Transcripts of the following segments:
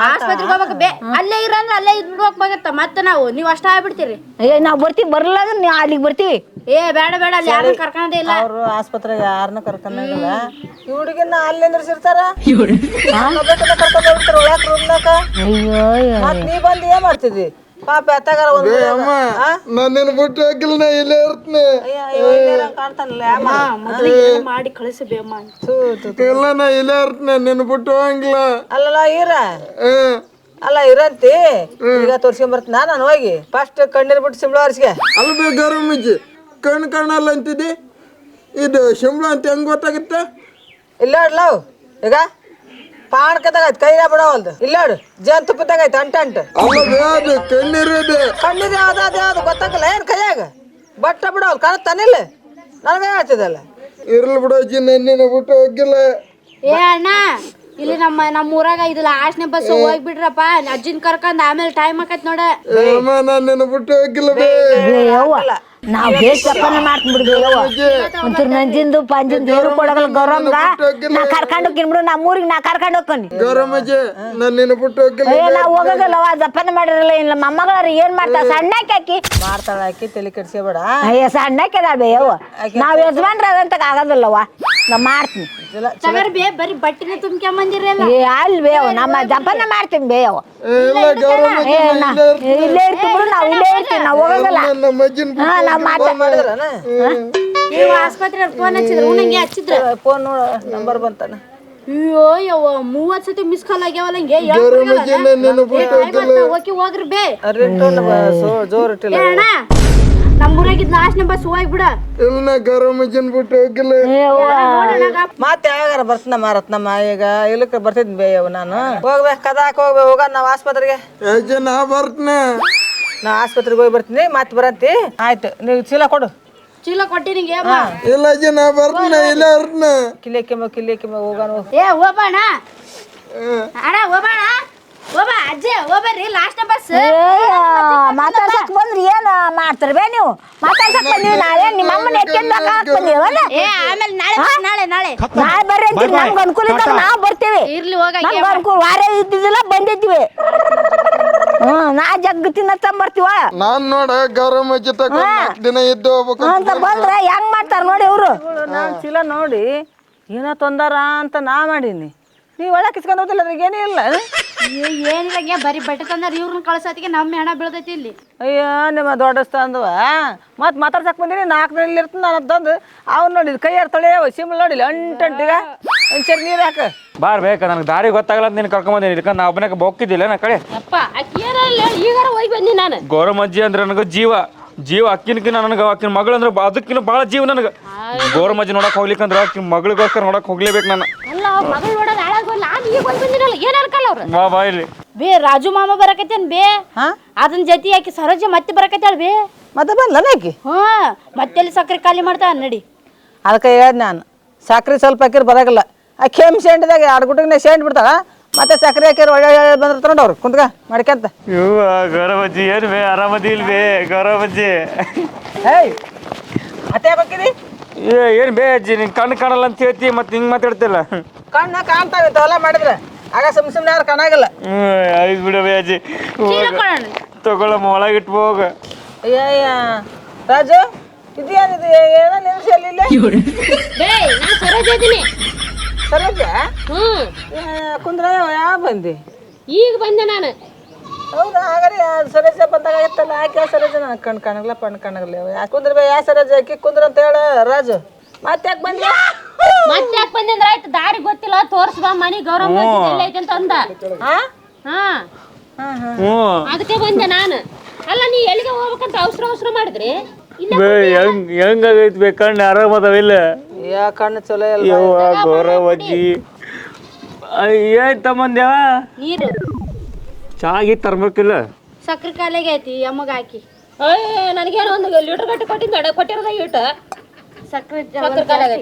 ಆಸ್ಪತ್ರೆಗೆ ಹೋಗ್ಬೇಕು ಬೇ ಅಲ್ಲೇ ಇರಂದ್ರೆ ಅಲ್ಲೇ ಇದ್ಬಿಡ್ಬೇಕು ಬಾಗತ್ತ ಮತ್ತೆ ನೀವು ಅಷ್ಟ ಆಗ್ಬಿಡ್ತೀರಿ. ನಾವ್ ಬರ್ತೀವಿ ಬರಲ್ಲ ನೀವು ಅಲ್ಲಿಗೆ ಬರ್ತೀವಿ. ಬೇಡ ಬೇಡ ಅಲ್ಲಿ ಯಾರನ್ನ ಕರ್ಕೊಂಡೇ ಇಲ್ಲ. ಅವ್ರು ಆಸ್ಪತ್ರೆಗೆ ಯಾರನ್ನ ಕರ್ಕೊಂಡಂಗಿಲ್ಲ. ಈ ಹುಡುಗಿನ ಅಲ್ಲಿ ನಿಂದ್ರಿಸಿರ್ತಾರ ಕರ್ಕೊಂಡ್ ಒಳಕ್ ರೂಮ್ನಾಕ. ಮತ್ ನೀ ಬಂದು ಏನ್ ಮಾಡ್ತಿದ್ದಿ ಪಾಪ ಎತ್ತಗಾರ ನನ್ನ ಬಿಟ್ಟು ಹೋಗಿಲ್ಲ ಇಲ್ಲೇ ಇರ್ತನೆ ಕಾಣ್ತಾನಲ್ಲ ಮಾಡಿ ಕಳಿಸಿ ಬೇಮ್ಮ ಇಲ್ಲ ನಾ ಇಲ್ಲೇ ಇರ್ತನೆ ನಿನ್ನ ಬಿಟ್ಟು ಹೋಗಂಗಿಲ್ಲ. ಅಲ್ಲಲ್ಲ ಈರ ಅಲ್ಲ ಇರಂತಿ ಈಗ ತೋರ್ಸ್ಕೊಂಡ್ ಬರ್ತೀನಿ ನಾನು ಹೋಗಿ ಫಸ್ಟ್ ಕಣ್ಣೀರ್ ಬಿಟ್ಟು ಸಿಂಬಳ ವರ್ಷಗೆ ಅಲ್ಲ ಬೇಕಾರು ಮಿಜ್ಜಿ ಕಣ್ಣು ಕಾಣಲ್ಲ ಅಂತಿದ್ದಿ ಇದು ಶಿಂಬಳ ಅಂತ ಹೆಂಗ್ ಗೊತ್ತಾಗುತ್ತೆ? ಇಲ್ಲ ನೋಡ್ಲವ್ ಈಗ ಪಾಣ್ಕದಾಗೈತೆ ಕೈಯ ಬಿಡವಲ್ದು ಇಲ್ಲ ನೋಡು ಜೇನ್ ತುಪ್ಪದಾಗೈತೆ ಅಂಟು ಅಲ್ಲ ಅದು ಕಣ್ಣೀರದು ಕಣ್ಣೀರ್ ಯಾವ್ದು ಗೊತ್ತಾಗಲ್ಲ ಏನ್ ಕೈಯಾಗ ಬಟ್ಟ ಬಿಡವಲ್ ಕಾಣತ್ತಾನಿಲ್ಲ ನನಗೆ ಹೇಳ್ತಿದ್ದಲ್ಲ. ಇರ್ಲಿ ಬಿಡೋಜಿ ನಿನ್ನ ಬಿಟ್ಟು ಹೋಗಿಲ್ಲ. ಅಣ್ಣ ಇಲ್ಲಿ ನಮ್ಮ ಊರಾಗ ಇದು ಲಾಸ್ಟ್ನೇ ಬಸ್ ಹೋಗ್ಬಿಟ್ರಪ್ಪ ಅಜ್ಜಿನ ಕರ್ಕೊಂಡ್ ಆಮೇಲೆ ಟೈಮ್ ಆಕೈತ್ ನೋಡ. ನಾನು ನಿನ್ನ ಬಿಟ್ಟು ಹೋಗಿಲ್ಲ ನಾವ್ ಬೇಸಪ್ಪನ ಮಾಡ್ತೀನಿ ಬಿಡ್ಬೇವ ಒಂಚೂರು ನಂಜಿಂದು ಪಂಜಿಂದು ಏನು ಕೊಡಗಲ್ಲ ಗೌರಮ್ಗ ನಾ ಕರ್ಕೊಂಡು ಹೋಗಿನ್ಬಿಡು ನಮ್ಮೂರಿಗೆ ನಾ ಕರ್ಕೊಂಡು ಹೋಗ್ತೀನಿ. ಗೌರಮ್ಮಜ್ಜಿ ನಾನು ನಿನ್ನ ಬಿಟ್ಟು ಹೋಗಿಲ್ಲ. ನಾವ್ ಹೋಗಲ್ಲವ ಜಪ್ಪನ ಮಾಡಿರಲ್ಲ ಇಲ್ಲ ಮೊಮ್ಮಗಳ ಏನ್ ಮಾಡ್ತಾಳ ಸಣ್ಣಕ್ಕೆ ಹಾಕಿ ಮಾಡ್ತಾಳ ಹಾಕಿ ತಲೆ ಕೆಡ್ಸ್ಕೊಬೇಡ. ಸಣ್ಣಕ್ಕೆ ಅದಾಳ ಬೇಯವ್ವ ನಾವ್ ಯಜಮಾನ್ರ ಅದಂತ ಆಗೋದಿಲ್ಲವ ನಾ ಮಾಡ್ತೀನಿ. ಬೇ ಬರೀ ಬಟ್ಟಿನ ತುಂಬ್ಕೊಂಬಂದಿರಲ್ಲ ಅಲ್ಲಿ ಬೇಯವ ನಮ್ಮ ಜಪ್ಪನ ಮಾಡ್ತೀನಿ ಬೇಯವ್ವ ಇಲ್ಲೇ ಇರ್ತೀವಿ ಬಿಡು ನಾವ್ ಇಲ್ಲೇ ಇರ್ತೀವಿ ನಾವ್ ಹೋಗಲ್ಲ. ನೀವು ಆಸ್ಪತ್ರೆ ಫೋನ್ ಹಚ್ಚಿದ್ರು ನಂಗೆ ಹಚ್ಚಿದ್ರ ಫೋನ್ ನೋಡ ನಂಬರ್ ಬಂತಾನ. ಅಯ್ಯೋ ಯವ್ವ 30 ಸತಿ ಮಿಸ್ ಕಾಲ್ ಆಗ್ಯಾವಲ್ಲ ಹಿಂಗೆ ಹೋಗ್ರಿ ಬೇ ಜೋರ್ ಇಟ್ಟಿಲ್ಲ ಅಣ್ಣ ನಮ್ಮೂರಾಗಿದ್ ಲಾಸ್ಟ್ ಬಸ್ ಹೋಗ್ಬಿಡ. ಇಲ್ಲ ಗೌರಮ್ಮಜ್ಜನ್ ಬಿಟ್ಟು ಹೋಗಿಲ್ಲ. ಮತ್ತೆ ಯಾವಾಗಾರ ಬರ್ತನ ಮಾರತ್ನಮ್ಮ ಈಗ ಇಲ್ಲಕ್ಕೆ ಬರ್ತಿದ್ ಬೇಯವ್ ನಾನು ಹೋಗ್ಬೇಕು ಕದಾಕ್ ಹೋಗ್ಬೇಕು ಹೋಗ ನಾವ್ ಆಸ್ಪತ್ರೆಗೆ. ನಾ ಬರ್ತನೆ ನಾ ಆಸ್ಪತ್ರೆಗೆ ಹೋಗಿ ಬರ್ತೀನಿ ಮತ್ತೆ ಬರಂತಿ ಆಯ್ತು ನೀವು ಚೀಲ ಕೊಡು. ಚೀಲ ಕೊಟ್ಟಿನಿ ಇಲ್ಲ ಅಜ್ಜಿ ನಾ ಬರ್ತನೆ ಇಲ್ಲ ಇರ್ತನೆ ಕಿಲ್ಲೆಕ್ಕೆಮ್ಮ ಹೋಗೋಣ ಹೋಗೋಣ ಅಣ್ಣ ಹೋಗೋಣ ಹೋಗ ಅಜ್ಜೆ ಹೋಗ್ಬರ್ರಿ ಲಾಸ್ಟ್ ಬಸ್. ಮಾತಾಡ್ಸಕ್ ಬಂದ್ರಿ ಏನ್ ಮಾಡ್ತಾರ ಬೇ ನೀವು ಮಾತಾಡ್ಸಕ್ ಬಂದಿವಿ ನಾಳೆ ನಿಮ್ಮ ಅಮ್ಮನ ಎತ್ಕೊಂಡ್ ಬಂದಿವಲ್ಲ. ಆಮೇಲೆ ನಾಳೆ ನಾಳೆ ನಾಳೆ ನಾಳೆ ಬರ್ರಿ ಅಂತೀವಿ ನಮ್ಗೆ ಅನುಕೂಲ ಇದ್ದಾಗ ನಾವು ಬರ್ತೀವಿ. ಇರ್ಲಿ ಹೋಗ ನಮ್ಗೆ ಅನುಕೂಲ ವಾರ ಇದ್ದಿದ್ದಿಲ್ಲ ಬಂದಿದ್ವಿ. ನಾ ಜಗ್ಗ ತಿನ್ನತ್ತ ಬರ್ತೀವ ನಾನ್ ನೋಡ ಗೌರಮ್ಮಜ್ಜಿ ತಕ ದಿನ ಇದ್ದು ಹೋಗ್ಬೇಕು ಅಂತ ಬಂದ್ರೆ ಹೆಂಗ್ ಮಾಡ್ತಾರ ನೋಡಿ ಇವ್ರು. ನಾನ್ ಚೀಲ ನೋಡಿ ಏನೋ ತೊಂದರ ಅಂತ ನಾ ಮಾಡೀನಿ ನೀವು ಒಳಗೆ ಕಿಸ್ಕೊಂಡು ಹೋಗ್ತಿಲ್ಲ ಅದ್ರಾಗ ಏನೂ ಇಲ್ಲ. ಏನಿಲ್ಲ ಬರೀ ಬಟ್ಟೆ ತಂದಾರ ಇವ್ರನ್ನ ಕಳ್ಸೋತಿಗೆ ನಮ್ಮ ಹೆಣ ಬೀಳ್ದೈತಿ ಇಲ್ಲಿ. ಅಯ್ಯೋ ನಿಮ್ಮ ದೊಡ್ಡಸ್ತ ಅಂದವ ಮತ್ತೆ ಮಾತಾಡ್ಸಕ್ ಬಂದಿನಿ 4 ದಿನ ಇರ್ತೀನಿ ನಾನು ತಂದು ಅವ್ನು ನೋಡಿದ್ ಕೈಯಾರ ತೊಳೆಯವ ಸಿಂಬಲ್ ನೋಡಿಲ್ಲ ಅಂಟಂಟಿಗ ಒಂಚೂರು ನೀರು ಹಾಕ ಬಾರ್ ಬೇಕಾ ನನಗೆ ದಾರಿ ಗೊತ್ತಾಗಲ್ಲ ಅಂತ ನೀನು ಕರ್ಕೊಂಬಂದಿನಿ ಇದಕ್ಕೆ ನಾ ಒಬ್ಬನೇ ಹೋಗ್ತಿದ್ದಿಲ್ಲ ನಾ ಕಡೆ ಅಪ್ಪ ಈಗಾರ ಹೋಗಿ ಬಂದಿ ನಾನು. ಗೌರಮ್ಮಜ್ಜಿ ಅಂದ್ರೆ ನನಗೆ ಜೀವ ಅಕ್ಕಿನಕಿನ ನನಗೆ ಆಕಿನ ಮಗಳು ಅಂದ್ರೆ ಅದಕ್ಕಿಂತ ಭಾಳ ಜೀವ ನನಗೆ. ಗೌರಮ್ಮಜ್ಜಿ ನೋಡಕ್ ಹೋಗ್ಲಿಕ್ಕಂದ್ರೆ ಆಕಿನ ಮಗಳಿಗೋಸ್ಕರ ನೋಡಕ್ ಹೋಗ್ಲೇಬೇಕು ನಾನು. ಅಲ್ಲ ಮಗಳು ನೋಡೋದು ಹಾಳಾಗೋಲ್ಲ ನಾನು ಈಗ ಹೋಗಿ ಬಂದಿನಲ್ಲ ಏನು ಅನ್ಕಲ್ಲ ಅವ್ರು ಬಾ ಇಲ್ಲಿ ಬೇ ರಾಜು ಮಾಮ ಬರಕತ್ತೇನ್ ಬೇ ಅದನ್ನ ಜೊತೆ ಆಕಿ ಸರೋಜ ಮತ್ತೆ ಬರಕತ್ತಾಳ ಬೇ ಮತ್ತೆ ಬಂದ್ಲ ಆಕಿ. ಮತ್ತೆಲ್ಲಿ ಸಕ್ಕರೆ ಖಾಲಿ ಮಾಡ್ತಾಳ ನಡಿ. ಅದಕ್ಕೆ ಹೇಳ್ದೆ ನಾನು ಸಕ್ರೆ ಸ್ವಲ್ಪ ಹಾಕಿರ್ ಬರಾಗಲ್ಲ ಆ ಕೆಮ್ಮು ಶೇಂಟ್ದಾಗ 2 ಗುಟ್ಟಿಗೆ ಶೇಂಟ್ ಬಿಡ್ತಾಳ ಮತ್ತೆ ಸಕ್ಕರೆ ಹಾಕಿರ್ ಒಳ್ಳೆ ಬಂದಿರ್ತಾರ ನೋಡಿ ಅವ್ರು ಕುಂತ್ಕ ಮಾಡ್ಕೊಂತ. ಗೌರಮ್ಮಜ್ಜಿ ಏನು ಬೇ ಆರಾಮದಿ ಇಲ್ ಬೇ ಗೌರಮ್ಮಜ್ಜಿ. ಹೇಯ್ ಮತ್ತೆ ಯಾಕಿರಿ ಏನು ಬೇ ಅಜ್ಜಿ ನಿನ್ ಕಣ್ಣು ಕಾಣಲ್ಲ ಅಂತ ಹೇಳ್ತಿ ಮತ್ತೆ ಹಿಂಗೆ ಮಾತಾಡ್ತಿಲ್ಲ. ಕಣ್ಣ ಕಾಣ್ತಾವ ಇಂಥವೆಲ್ಲ ಮಾಡಿದ್ರೆ ಆಗ ಸುಮ್ಮನೆ ಯಾರು ಕಾಣಾಗಲ್ಲ. ಆಯ್ತು ಬಿಡ ಬೇ ಅಜ್ಜಿ ತಗೊಳಮ್ಮ ಒಳಗಿಟ್ಟು ಹೋಗ. ಅಯ್ಯ ರಾಜು ಇದೇನಿದು ಏನೋ ನಿಲ್ಸಲಿಲ್ಲ ಸರೋಜ ಕುಂದ್ರ ಯಾವ ಬಂದಿ ಈಗ ಬಂದೆ ನಾನು. ಹೌದಾ ಹಾಗಾದ್ರೆ ಸರೋಜ ಬಂದಾಗ ಇತ್ತಲ್ಲ ಆಕೆ ಸರೋಜ ನಾನು ಕಣ್ ಕಾಣಗಲ್ಲ ಪಣ್ ಕಾಣಗಲ್ಲ ಯಾಕೆ ಕುಂದ್ರ ಬೇ ಯಾ ಸರೋಜ ಆಕಿ ಕುಂದ್ರ ಅಂತ ಹೇಳ ರಾಜು ಮತ್ತೆ ಯಾಕೆ ಬಂದಿ ಮತ್ತೆ ಯಾಕೆ ಬಂದೆ ಅಂದ್ರೆ ಆಯ್ತು ದಾರಿ ಗೊತ್ತಿಲ್ಲ ತೋರ್ಸ್ಬಾ ಮನಿ ಗೌರವ ಐತೆ ಅಂತ ಅಂದ. ಅದಕ್ಕೆ ಬಂದೆ ನಾನು. ಅಲ್ಲ ನೀ ಎಲ್ಲಿಗೆ ಹೋಗ್ಬೇಕಂತ ಅವಸರ ಮಾಡಿದ್ರಿ ಹೆಂಗಾಗೈತಿ ಬೇ ಕಣ್ಣು ಆರಾಮದವಿಲ್ಲ ಯಾ ಕಣ್ಣು ಚಲೋ ಇಲ್ಲ ಗೌರವಜ್ಜಿ ಏನ್ ತಮ್ಮಂದ್ಯಾವ ನೀರು ಚಾಗಿ ತರ್ಬೇಕಿಲ್ಲ ಸಕ್ಕರೆ ಕಾಲಿಗೆ ಐತಿ ಅಮ್ಮಗ ಹಾಕಿ ನನಗೇನು 1 ಲೀಟರ್ ಗಟ್ಟಿ ಕೊಟ್ಟಿರೋದ ಈಟ ಸಕ್ಕರೆ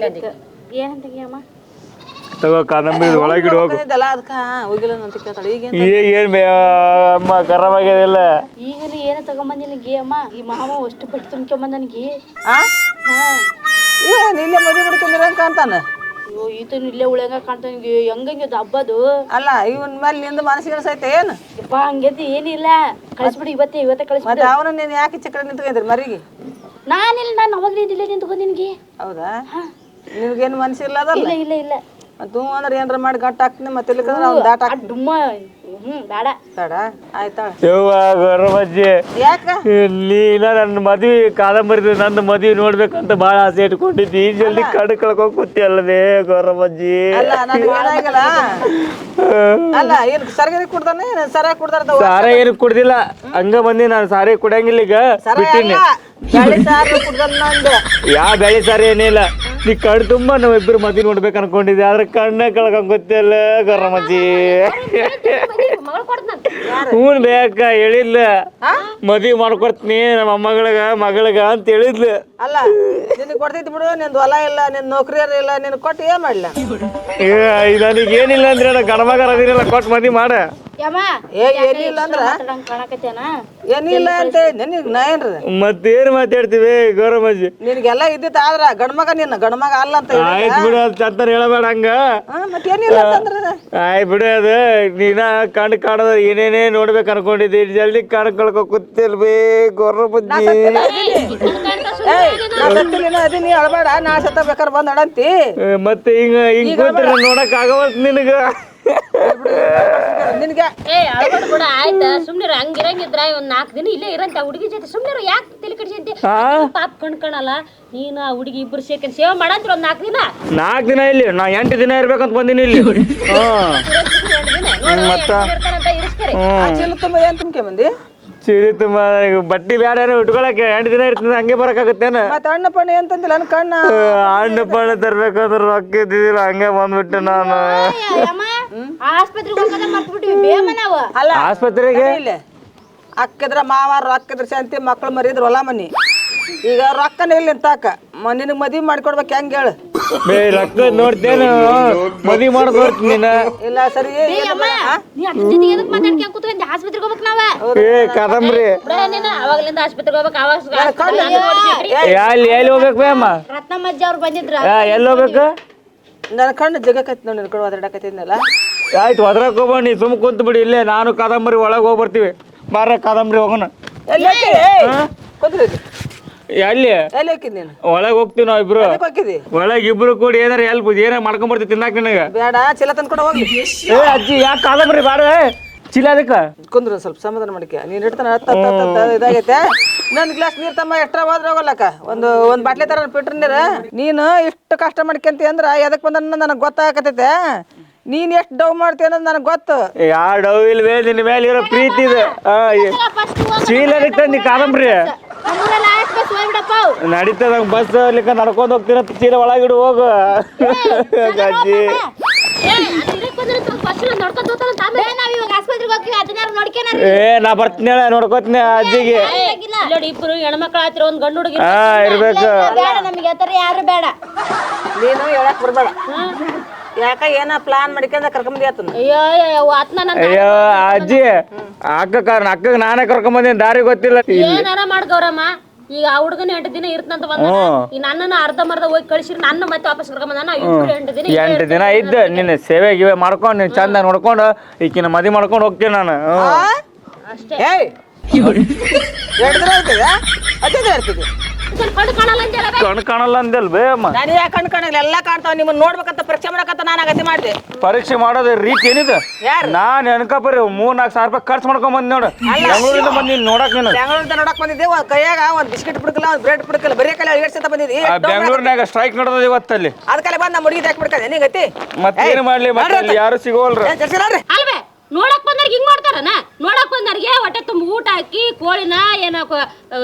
ಏನಂತ ಅಮ್ಮ ತಗೋ ಕಾದಂಬರಿ ಒಳಗಿಡು ಹೋಗು. ಏನ್ ಬೇ ಅಮ್ಮ ಖರಾಬಾಗ್ಯದಿಲ್ಲ ಈಗ ಏನ ತಗೊಂಬಂದಿಲ್ಲ ಗೇ ಅಮ್ಮ ಈ ಮಾವ ಅಷ್ಟು ಪಟ್ಟಿ ತುಂಬ್ಕೊಂಬಂದ ನನಗೆ ಇಲ್ಲೇ ಮದುವೆ ಮಾಡ್ಕೊಂಡಿರಂಕ ಅಂತಾನ ಅಯ್ಯೋ ಈತನು ಇಲ್ಲೇ ಉಳಿಯಂಗ ಕಾಣ್ತಾನೆ ಹೆಂಗಂಗೆ ಹಬ್ಬದು ಅಲ್ಲ ಇವನ್ ಮೇಲೆ ನಿಂದ ಮನಸ್ಸಿಗೆ ಅನ್ಸೈತೆ ಏನು ಯಪ್ಪ ಹಂಗೈತಿ ಏನಿಲ್ಲ ಕಳಿಸ್ಬಿಡು ಇವತ್ತೇ ಕಳಿಸ್ಬಿಡು ಮತ್ತೆ ಅವನು ನೀನು ಯಾಕೆ ಈಚೆ ಕಡೆ ನಿಂತ್ಕೊಂಡಿದ್ರಿ ಮರಿಗೆ ನಾನಿಲ್ಲ ನಾನು ಅವಾಗ ಇಲ್ಲೇ ನಿಂತ್ಕೊಂಡು ನಿನ್ಗೆ ಹೌದಾ ನಿನ್ಗೇನು ಮನಸ್ಸಿಲ್ಲ ಅದಲ್ಲ ಇಲ್ಲ ಮತ್ತು ಅಂದ್ರೆ ಏನಾರ ಮಾಡಿ ಗಟ್ಟ ಹಾಕ್ತೀನಿ ಮತ್ತೆ ಇಲ್ಲಿಕಂದ್ರೆ ಅವ್ನು ದಾಟ ಹಾಕ್ತೀನಿ ಡುಮ್ಮ ಬೇಡ ಬೇಡ ಆಯ್ತಾಳ ಯವ್ವ ಗೌರಮ್ಮಜ್ಜಿ ಯಾಕ ನೀನ ನನ್ನ ಮದ್ವಿ ಕಾದಂಬರಿ ನನ್ನ ಮದ್ವಿ ನೋಡ್ಬೇಕಂತ ಭಾಳ ಆಸೆ ಇಟ್ಕೊಂಡಿದ್ದಿ ಈ ಜಲ್ದಿ ಕಣ್ಣು ಕಳ್ಕೊಂಡ್ ಕೂತಿ ಅಲ್ಲದೆ ಗೌರಮ್ಮಜ್ಜಿ ಅಲ್ಲ ನನಗೆ ಏನಾಗಿಲ್ಲ ಅಲ್ಲ ಏನು ಸರಿಯಾಗಿ ಕುಡ್ದಾನೆ ಸರಿಯಾಗಿ ಕುಡ್ದಾರ ಸಾರೆ ಏನು ಕುಡ್ದಿಲ್ಲ ಹಂಗ ಬಂದಿ ನಾನು ಸಾರಿ ಕುಡಂಗಿಲ್ಲ ಈಗ ಬಿಟ್ಟಿನಿ ಯಾವ ಬೆಳೆ ಸಾರಿ ಏನಿಲ್ಲ ನೀ ಕಣ್ಣು ತುಂಬಾ ನಾವಿಬ್ಬರು ಮದ್ವಿ ನೋಡ್ಬೇಕು ಅನ್ಕೊಂಡಿದ್ದೆ ಆದ್ರೆ ಕಣ್ಣ ಕಳ್ಕೊಂಡ್ ಗೊತ್ತಿಲ್ಲ ಗೌರಮ್ಮಜ್ಜಿ ಮಗಳು ಕೊಡ್ತಾನ ಹ್ಞೂ ಬೇಕ ಹೇಳಿದ್ಲ ಮದ್ವಿ ಮಾಡ್ಕೊಡ್ತೀನಿ ನಮ್ಮ ಮಗಳಿಗೆ ಅಂತ ಹೇಳಿದ್ಲು ಅಲ್ಲ ನಿನಗೆ ಕೊಡ್ತೈತಿ ಬಿಡು ನಿಂದು ಹೊಲ ಇಲ್ಲ ನಿನ್ ನೌಕರಿ ಇಲ್ಲ ನಿನ್ ಕೊಟ್ಟು ಏನ್ ಮಾಡ್ಲ ನನಗೆ ಏನಿಲ್ಲ ಅಂದ್ರೆ ನಾನು ಗಣಮಗರ ಅದಿರಲ್ಲ ಕೊಟ್ಟು ಮದ್ವಿ ಮಾಡ ಯಮ್ಮ ಏನಿಲ್ಲ ಅಂದ್ರ ಕಾಣಕತ್ತೇನ ಏನಿಲ್ಲ ಅಂತ ನಿನಗ್ ನಾ ಏನ್ರಿ ಮತ್ತೇನ್ ಮಾತಾಡ್ತೀವಿ ಗೌರಮ್ಮಜ್ಜಿ ನಿನಗೆಲ್ಲ ಇದ್ದಿತ್ತ ಆದ್ರ ಗಂಡ್ಮಗ ನಿನ್ನ ಗಂಡ್ಮಗ ಅಲ್ಲ ಅಂತ ಆಯ್ತು ಬಿಡು ಅದು ಚಂತರ ಹೇಳಬೇಡ ಹಂಗ ಮತ್ತೇನಿಲ್ಲ ಅಂತಂದ್ರ ಆಯ್ತು ಬಿಡು ಅದು ನೀನ ಕಣ್ಣು ಕಾಣದ ಏನೇನೇ ನೋಡ್ಬೇಕು ಅನ್ಕೊಂಡಿದ್ದಿ ಜಲ್ದಿ ಕಣ್ಣು ಕಳ್ಕೊ ಕೂತಿಲ್ಬೇ ಗೌರಮ್ಮಜ್ಜಿ ಅದೀನಿ ಅಳಬೇಡ ನಾ ಸತ್ತ ಬೇಕಾರೆ ಬಂದ್ ಅಡಂತಿ ಮತ್ತೆ ಹಿಂಗ್ ಕೂತ್ರೆ ನೋಡಕ್ ಆಗವಲ್ತ್ ನಿನಗ ನಿನ್ಗೆ ಏ ಅಳ್ಬೇಡ ಬಿಡ ಆಯ್ತಾ ಸುಮ್ನಿರ ಹಂಗಿರಂಗಿದ್ರ ಒಂದ್ 4 ದಿನ ಇಲ್ಲೇ ಇರಂತ ಹುಡುಗಿ ಜೊತೆ ಸುಮ್ನಿರ ಯಾಕೆ ತಲೆ ಕೆಡಿಸಂತಿ ಪಾಪ ಕಣ್ಕಣಲ್ಲ ನೀನು ಆ ಹುಡುಗಿ ಇಬ್ರು ಸೇರ್ಕೊಂಡು ಸೇವೆ ಮಾಡಂತ್ರ ಒಂದ್ 4 ದಿನ 4 ದಿನ ಇಲ್ಲಿ ನಾ 8 ದಿನ ಇರ್ಬೇಕಂತ ಬಂದಿನಿ ಇಲ್ಲಿ ಮತ್ತ ಚೀಲ ತುಂಬ ಏನ್ ತುಂಬ್ಕೆ ಬಂದಿ ಚೀಲಿ ತುಂಬ ಬಟ್ಟಿ ಬ್ಯಾಡ ಉಟ್ಕೊಳಕ್ಕೆ 8 ದಿನ ಇರ್ತದೆ ಹಂಗೆ ಬರಕಾಗತ್ತೇನ ಮತ್ತೆ ಅಣ್ಣ ಪಣ್ಣ ಏನ್ ತಂದಿಲ್ಲ ನನ್ ಕಣ್ಣ ಹಣ್ಣು ಪಣ್ಣು ತರ್ಬೇಕಂದ್ರೆ ರೊಕ್ಕ ಇದ್ದಿದ್ದಿಲ್ಲ ಹಂಗೆ ಬಂದ್ಬಿಟ್ಟೆ ನಾನು ಯಮ್ಮ ಆಸ್ಪತ್ರೆಗೆ ಹೋಗೋದ ಮರ್ತ್ಬಿಟ್ವಿ ಬೇಮ ನಾವು ಅಲ್ಲ ಆಸ್ಪತ್ರೆಗೆ ಇಲ್ಲ ಅಕ್ಕಿದ್ರ ಮಾವ ರೊಕ್ಕಿದ್ರ ಶಾಂತಿ ಮಕ್ಳು ಮರಿದ್ರ ಹೊಲ ಮನಿ ಈಗ ರೊಕ್ಕನ ಇಲ್ಲಿ ನಿಂತಾಕ ನಿನಗ್ ಮದ್ವಿ ಮಾಡ್ಕೊಡ್ಬೇಕು ಹೆಂಗ್ ಹೇಳು ಬೇ ರೊಕ್ಕ ನೋಡ್ತೇನು ಮದ್ವಿ ಮಾಡೋದ್ ನೋಡ್ತೀನಿ ನೀನ ಇಲ್ಲ ಸರಿ ಯಮ್ಮ ನೀ ಅದ್ರ ಜೊತೆಗೆ ಎದಕ್ ಮಾತಾಡ್ಕೊಂಡ್ ಕೂತ್ಕೊಂಡ್ ಆಸ್ಪತ್ರೆಗೆ ಹೋಗ್ಬೇಕು ನಾವ ಏ ಕಾದಂಬರಿ ಅವಾಗ್ಲಿಂದ ಆಸ್ಪತ್ರೆಗೆ ಹೋಗ್ಬೇಕು ಅವಾಗ ಎಲ್ಲಿ ಹೋಗ್ಬೇಕು ಬೇ ಅಮ್ಮ ರತ್ನಮ್ಮಜ್ಜಿ ಅವ್ರು ಬಂದಿದ್ರ ಎಲ್ಲಿ ಹೋಗ್ಬೇಕು ನನ್ನ ಕಣ್ಣು ಜಗಕೈತಿ ನೋಡಿ ನಿನ್ ಕಡೆ ಒದರಾಡಕತ್ತಿದ್ನಲ್ಲ ಆಯ್ತು ಒದ್ರಕ್ ಹೋಗ್ಬ ನೀ ಸುಮ್ ಕುಂತ ಬಿಡಿ ಇಲ್ಲೇ ನಾನು ಕಾದಂಬರಿ ಒಳಗೆ ಹೋಗ್ಬರ್ತೀವಿ ಬಾರ ಕಾದಂಬರಿ ಹೋಗೋಣ ಎಲ್ಲಿ ಕುಂದ್ರಿ ಎಲ್ಲಿ ಎಲ್ಲಿ ಹೋಗಿದ್ ನೀನು ಒಳಗೆ ಹೋಗ್ತೀವಿ ನಾವ್ ಇಬ್ರು ಹೋಗಿದಿ ಒಳಗೆ ಇಬ್ರು ಕೂಡಿ ಏನಾರ ಎಲ್ಪ್ ಏನಾರ ಮಾಡ್ಕೊಂಡ್ ಬರ್ತೀವಿ ತಿನ್ನಾಕ ನಿನಗ ಬೇಡ ಚೀಲ ತಂದ್ಕೊಂಡು ಹೋಗ್ಲಿ ಏ ಅಜ್ಜಿ ಯಾಕೆ ಕಾದಂಬರಿ ಬಾಡ ಚೀಲ ಅದಕ್ಕ ಕುಂದ್ರ ಸ್ವಲ್ಪ ಸಮಾಧಾನ ಮಾಡಿಕೆ ನೀನ್ ಇಡ್ತಾನ ಇದಾಗೈತೆ ಇನ್ನೊಂದು ಗ್ಲಾಸ್ ನೀರ್ ತಮ್ಮ ಎಷ್ಟ್ರ ಹೋದ್ರ ಹೋಗಲ್ಲಕ್ಕ ಒಂದ್ ಬಾಟ್ಲಿ ತರ ಬಿಟ್ರ ನೀರ ನೀನು ಇಷ್ಟು ಕಷ್ಟ ಮಾಡ್ಕೊಂತಿ ಅಂದ್ರ ಎದಕ್ ಬಂದ ನನಗೆ ಗೊತ್ತಾಗತೈತೆ ನೀನ್ ಎಷ್ಟು ಡವ್ ಮಾಡ್ತಿ ಅನ್ನೋದು ನನಗೆ ಗೊತ್ತು ಯಾ ಡವ್ ಇಲ್ವೇ ನಿನ್ನ ಮೇಲೆ ಇರೋ ಪ್ರೀತಿ ಇದೆ ಚೀಲ ನೀ ಕಾದಂಬರಿ ನಡೀತದ ಬಸ್ ಅಲ್ಲಿಕ ನಡ್ಕೊಂಡ್ ಹೋಗ್ತೀರ ಚೀಲ ಒಳಗಿಡು ಹೋಗು ಅಜ್ಜಿ ಏ ನಾ ಬರ್ತೀನಿ ಹೇಳ ನೋಡ್ಕೋತೀನಿ ಅಜ್ಜಿಗೆ ನೋಡಿ ಇಬ್ರು ಹೆಣ್ಮಕ್ಳು ಆಯ್ತಿರ ಒಂದ್ ಗಂಡು ಹುಡುಗಿ ಇರ್ಬೇಕು ಬೇಡ ನಮಗೆ ಆತರ ಯಾರು ಬೇಡ ನೀನು ಹೇಳಕ್ ಬರ್ಬೇಡ ಯಾಕ ಏನ ಪ್ಲಾನ್ ಮಾಡ್ಕೊಂಡ ಕರ್ಕೊಂಬಂದಿ ಆತನ ಅಯ್ಯೋ ಆತ್ನ ಅಯ್ಯೋ ಅಜ್ಜಿ ಅಕ್ಕಗ್ ನಾನೇ ಕರ್ಕೊಂಬಂದಿನಿ ದಾರಿ ಗೊತ್ತಿಲ್ಲ ಏನಾರ ಮಾಡ್ಗವ್ರಮ್ಮ ಈಗ ಆ ಹುಡುಗನ 8 ದಿನ ಇರ್ತಂತ ಬಂದ ಈ ನನ್ನನ್ನ ಅರ್ಧಂಬರ್ಧ ಹೋಗಿ ಕಳಿಸಿರಿ ನನ್ನ ಮತ್ತೆ ವಾಪಸ್ ಕರ್ಕೊಂಬಂದ ಇಬ್ರು 8 ದಿನ 8 ದಿನ ಇದ್ದ ನಿನ್ನ ಸೇವೆ ಗಿವೆ ಮಾಡ್ಕೊಂಡು ನೀನ್ ಚಂದ ನೋಡ್ಕೊಂಡು ಈಕಿನ ಮದಿ ಮಾಡ್ಕೊಂಡು ಹೋಗ್ತೀನಿ ನಾನು ಏಯ್ 2 ದಿನ ಇರ್ತದೆ ಅದೇ ಇರ್ತದೆ ಕಣ್ಣು ಕಾಣಲ್ಲ ಅಂತ ಹೇಳಬೇ ಕಣ್ ಕಾಣಲ್ಲ ಅಂದಲ್ ಬೇ ಅಮ್ಮ ನಾನು ಯಾಕೆ ಕಣ್ ಕಾಣಲ್ಲ ಎಲ್ಲ ಕಾಣ್ತಾವ ನಿಮ್ಮನ್ನ ನೋಡ್ಬೇಕಂತ ಪರೀಕ್ಷೆ ಮಾಡಕಂತ ನಾನು ಅಗತ್ಯ ಮಾಡಿದೆ ಪರೀಕ್ಷೆ ಮಾಡೋದ ರೀತಿ ಏನಿದೆ ನಾನ್ ಅನ್ಕಪರಿ 3-4 ಸಾವಿರ ರೂಪಾಯಿ ಖರ್ಚು ಮಾಡ್ಕೊಂಡ್ ಬಂದ್ ನೋಡು ಬೆಂಗಳೂರಿಂದ ಬಂದ್ ನೀನ್ ನೋಡಕ್ ನೀನು ಬೆಂಗಳೂರಿಂದ ನೋಡಕ್ ಬಂದಿದ್ದೆ ಕೈಯಾಗ ಒಂದ್ ಬಿಸ್ಕಿಟ್ ಬಿಡ್ಕಲ್ಲ ಒಂದ್ ಬ್ರೆಡ್ ಬಿಡ್ಕಲ್ಲ ಬರೀ ಕಲೆ 7 ಸತ ಬಂದಿದ್ದಿ ಬೆಂಗಳೂರಿನಾಗ ಸ್ಟ್ರೈಕ್ ನಡೆದ ಇವತ್ತಲ್ಲಿ ಅದಕ್ಕಲ್ಲ ಬಂದ್ ನಮ್ಮ ಹುಡುಗಿ ಹಾಕಿ ಬಿಡ್ಕಲ್ಲ ನೀಗತಿ ಮತ್ತೇನು ಮಾಡ್ಲಿ ಮತ್ತೆ ಯಾರು ಸಿಗೋಲ್ರ ಅಲ್ವೇ ನೋಡಕ್ ಬಂದವ್ರಿಗೆ ಹಿಂಗ್ ಮಾಡ್ತಾರನ ನೋಡಕ್ ಬಂದವ್ರಿಗೆ ಹೊಟ್ಟೆ ತುಂಬ ಊಟ ಹಾಕಿ ಕೋಳಿನ ಏನ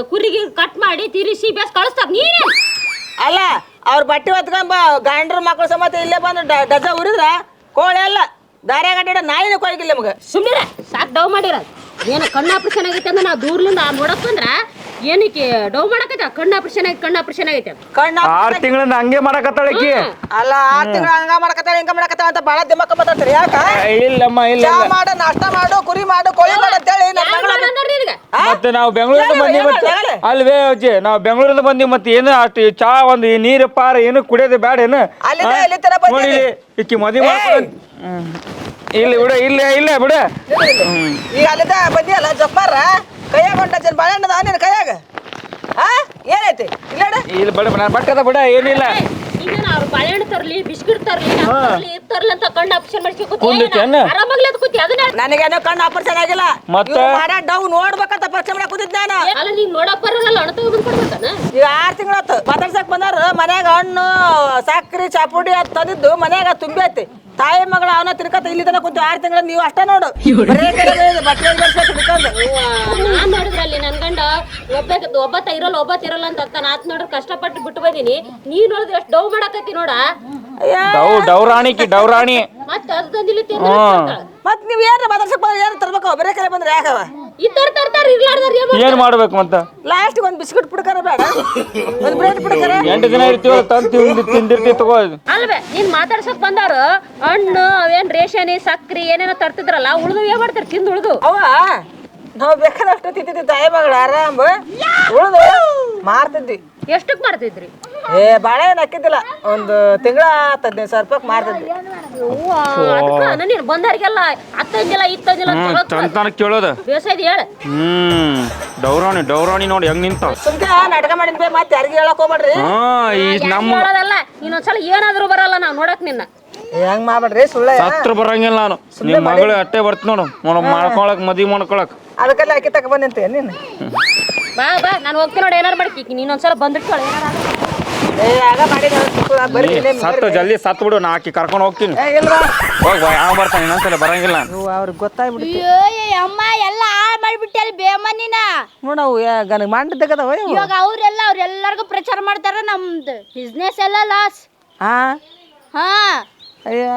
ಕುರಿಗೆ ಕಟ್ ಮಾಡಿ ತಿರಿಸಿ ಬೇಸ್ ಕಳಿಸ್ತಾರ ನೀನೇ ಅಲ್ಲ ಅವ್ರ ಬಟ್ಟೆ ಹೊತ್ಕೊಂಬ ಗಂಡ್ರ ಮಕ್ಳು ಸಮೇತ ಇಲ್ಲೇ ಬಂದು ಡಜ ಉರಿದ್ರ ಕೋಳಿ ಅಲ್ಲ ದಾರ್ಯಾಗ ಅಡ್ಡ ನಾಯಿನ ಕೊಯ್ಗಿಲ್ಲ ನಮಗ ಸುಮ್ಮನೆ ಸಾಕ್ ಡವ್ ಮಾಡಿರ ಏನ ಕಣ್ಣು ಆಪರೇಷನ್ ಆಗೈತೆ ಅಂದ್ರೆ ನಾವು ದೂರ್ಲಿಂದ ನೋಡಕ್ ಬಂದ್ರ ಏನಕ್ಕೆ ಡವ್ ಮಾಡಕತ್ತ ಕಣ್ಣು ಆಪರೇಷನ್ ಆಗೈತೆ ಕಣ್ಣ 6 ತಿಂಗಳಿಂದ ಹಂಗೆ ಮಾಡಕತ್ತಾಳಕಿ ಅಲ್ಲ 6 ತಿಂಗಳ ಹಂಗ ಮಾಡಕತ್ತಾಳ ಹಿಂಗ ಮಾಡಕತ್ತಾಳ ಅಂತ ಬಾಳ ದಿಮ್ಮಕ್ಕ ಮಾತಾಡ್ತಾರೆ ಯಾಕ ಇಲ್ಲಮ್ಮ ಇಲ್ಲ ಚಾ ಮಾಡು ನಾಷ್ಟ ಮಾಡು ಕುರಿ ಮಾಡು ಕೋಳಿ ಮಾಡು ಅಂತೇಳಿ ನನ್ನ ಮಗಳ ಮತ್ತೆ ನಾವು ಬೆಂಗಳೂರಿಂದ ಬಂದಿ ಮತ್ತೆ ಅಲ್ವೇ ಅಜ್ಜಿ ನಾವು ಬೆಂಗಳೂರಿಂದ ಬಂದಿ ಮತ್ತೆ ಏನು ಅಷ್ಟು ಚಾ ಒಂದು ನೀರು ಪಾರ ಏನು ಕುಡಿಯೋದು ಬೇಡ ಏನು ನೋಡಿ ಇಕ್ಕಿ ಮದುವೆ ಮಾಡ್ಕೊಂಡು ಇಲ್ಲಿ ಬಿಡ ಇಲ್ಲೇ ಬಿಡ ಈಗ ಅಲ್ಲಿದ್ದ ಬಂದಿಯಲ್ಲ ಜಪ್ಪಾರ ಕೈಯಾಗ ಹೊಂಟ ಜನ ಬಾಳೆಹಣ್ಣದ ನಿನ್ನ ಕೈಯಾಗ ಏನೈತಿ ಇಲ್ಲ ಇಲ್ಲಿ ಬಿಡ ನಾನು ಬಟ್ಟದ ಬಿಡ ಏನಿಲ್ಲ ಈಗ ಅವ್ರು ಬಾಳೆಹಣ್ಣು ತರ್ಲಿ ಬಿಸ್ಕಿಟ್ ತರ್ಲಿ ತರ್ಲಿ ಅಂತ ಕಣ್ಣು ಆಪರೇಷನ್ ಕುಂದಿತ್ತೆ ಅನ್ನ? ಆರಾಮಾಗ್ಲಿ ಅದು ಕೂತಿ ಅದನ್ನ ನನಗೇನೋ ಕಣ್ಣು ಆಪರೇಷನ್ ಆಗಿಲ್ಲ ಮತ್ತೆ? ಡವ್ ನೋಡ್ಬೇಕಂತ ಪರೀಕ್ಷೆ ಮಾಡಕ್ ಕೂತಿದ್ದೆ ನಾನು ಅಲ್ಲ ನೀನ್ ನೋಡಕ್ ಬರಲ್ಲ ಹಣ ತಗೊಂಡ್ ಕೊಡ್ಬೇಕನ ಈಗ 6 ತಿಂಗಳಾತು ಮಾತಾಡ್ಸಕ್ ಬಂದಾರ ಮನ್ಯಾಗ ಹಣ್ಣು ಸಕ್ರಿ ಚಾಪುಡಿ ಅದು ತಂದಿದ್ದು ಮನ್ಯಾಗ ತುಂಬಿ ಐತಿ ತಾಯಿ ಮಗಳ ಅವನ ತಿರ್ಕತ ಇಲ್ಲಿ ತನಕ ಕೂತು 6 ತಿಂಗಳ ನೀವು ಅಷ್ಟ ನೋಡು ಬಟ್ಟೆ ನಾನ್ ನೋಡಿದ್ರ ಅಲ್ಲಿ ನನ್ ಗಂಡ ಒಬ್ಬತ್ತ ಇರಲ್ಲ ಅಂತ ನಾತ್ ನೋಡ್ರಿ ಕಷ್ಟಪಟ್ಟು ಬಿಟ್ಟು ಬಂದೀನಿ ನೀ ನೋಡಿದ್ರೆ ಎಷ್ಟು ಡವ್ ಮಾಡಾಕತ್ತಿ ನೋಡ ಡೌರಾಣಿ ಮತ್ತೆ ಅದು ತಂದಿಲ್ಲ ಮತ್ ನೀವ್ ಏನ್ ಮಾತಾಡ್ಸಕ್ ಬಂದ್ರೆ ಏನ್ ತರ್ಬೇಕು ಬರೇ ಕಡೆ ಬಂದ್ರೆ ಯಾಕವ ತರ್ತಾರ ಇರ್ಲಾರ್ದಾರ ಏನ್ ಮಾಡ್ಬೇಕು ಮತ್ತ ಲಾಸ್ಟ್ ಒಂದ್ ಬಿಸ್ಕಿಟ್ ಪುಡ್ಕರ ಬೇಡ ಒಂದ್ ಬ್ರೆಡ್ ಪುಡ್ಕರ 8 ದಿನ ಇರ್ತೀವಲ್ಲ ತಂದು ತಿಂದಿರ್ತೀವಿ ತಗೋ ಅಲ್ವೇ ನೀನ್ ಮಾತಾಡ್ಸಕ್ ಬಂದಾರ ಹಣ್ಣು ಅವೇನ್ ರೇಷನ್ ಸಕ್ರಿ ಏನೇನೋ ತರ್ತಿದ್ರಲ್ಲ ಉಳ್ದು ಏನ್ ಮಾಡ್ತಾರ ತಿಂದು ಉಳ್ದು ಅವ ನಾವ್ ಬೇಕಾದಷ್ಟು ತಿಂತಿದ್ವಿ ತಾಯಿ ಮಗಳು ಆರಾಮ್ ಉಳ್ದು ಮಾರ್ತಿದ್ವಿ ಎಷ್ಟಕ್ ಮಾಡ್ತಿದ್ರಿ ಬಾಳೆಹಣ್ಣು ಹಾಕಿದ್ದಿಲ್ಲ ಒಂದು ತಿಂಗಳ 15,000 ರೂಪಾಯಿ ಮಾರ್ತಿದ್ವಿ ಅದಕ್ಕ ನೀನ್ ಬಂದಾರಿಗೆಲ್ಲ ಅತ್ತಂದಿಲ್ಲ ಇತ್ತಂದಿಲ್ಲ ಚಂತನ ಕೇಳೋದ ಬೇಸಾಯ್ದು ಹೇಳ ಡೌರಾಣಿ ನೋಡಿ ಹೆಂಗ್ ನಿಂತ ಸುಮ್ಕೆ ನಾಟಕ ಮಾಡಿದ್ವಿ ಮತ್ತೆ ಯಾರಿಗೆ ಹೇಳಕ್ ಹೋಗ್ಬೇಡ್ರಿ ನಮ್ಮ ಹೇಳೋದಲ್ಲ ಇನ್ನೊಂದ್ಸಲ ಏನಾದ್ರು ಬರಲ್ಲ ನಾವ್ ನೋಡಕ್ ನಿನ್ನ ಹೆಂಗ್ ಮಾಡ್ಬೇಡ್ರಿ ಸುಳ್ಳ ಹತ್ರ ಬರಂಗಿಲ್ಲ ನಾನು ನಿಮ್ ಮಗಳು ಅಟ್ಟೆ ಬರ್ತ ನೋಡು ಮಾಡ್ಕೊಳಕ್ ಮದ್ವಿ ಮಾಡ್ಕೊಳಕ್ ಅದಕ್ಕೆಲ್ಲ ಅಕ್ಕಿ ತಕ ಬಂದಂತೆ ನೀನು ಬಾ ನಾನು ಹೋಗ್ತೀನಿ ನೋಡಿ ಏನಾರು ಮಾಡ್ಕಿ ನೀನೊಂದ್ಸಲ ಬಂದಿಟ್ಕೊಳ ಆಗ ಮಾಡಿ ಬರ್ರಿ ಸತ್ತು ಜಲ್ದಿ ಸತ್ತು ಬಿಡು ನಾ ಆಕಿ ಕರ್ಕೊಂಡು ಹೋಗ್ತೀನಿ ಹೋಗ್ ಬಾ ಯಾವ ಬರ್ತಾನೆ ಇನ್ನೊಂದ್ಸಲ ಬರಂಗಿಲ್ಲ ಅವ್ರಿಗೆ ಗೊತ್ತಾಗ್ಬಿಡ್ತು ಅಮ್ಮ ಎಲ್ಲ ಹಾಳು ಮಾಡಿಬಿಟ್ಟೆ ಅಲ್ಲಿ ಬೇಮನಿನ ನೋಡವು ಗನಗ್ ಮಾಡಿದ್ದಗದವ ಇವಾಗ ಅವ್ರೆಲ್ಲರಿಗೂ ಪ್ರಚಾರ ಮಾಡ್ತಾರ ನಮ್ದು ಬಿಸ್ನೆಸ್ ಎಲ್ಲ ಲಾಸ್ ಹಾ ಹಾ ಅಯ್ಯ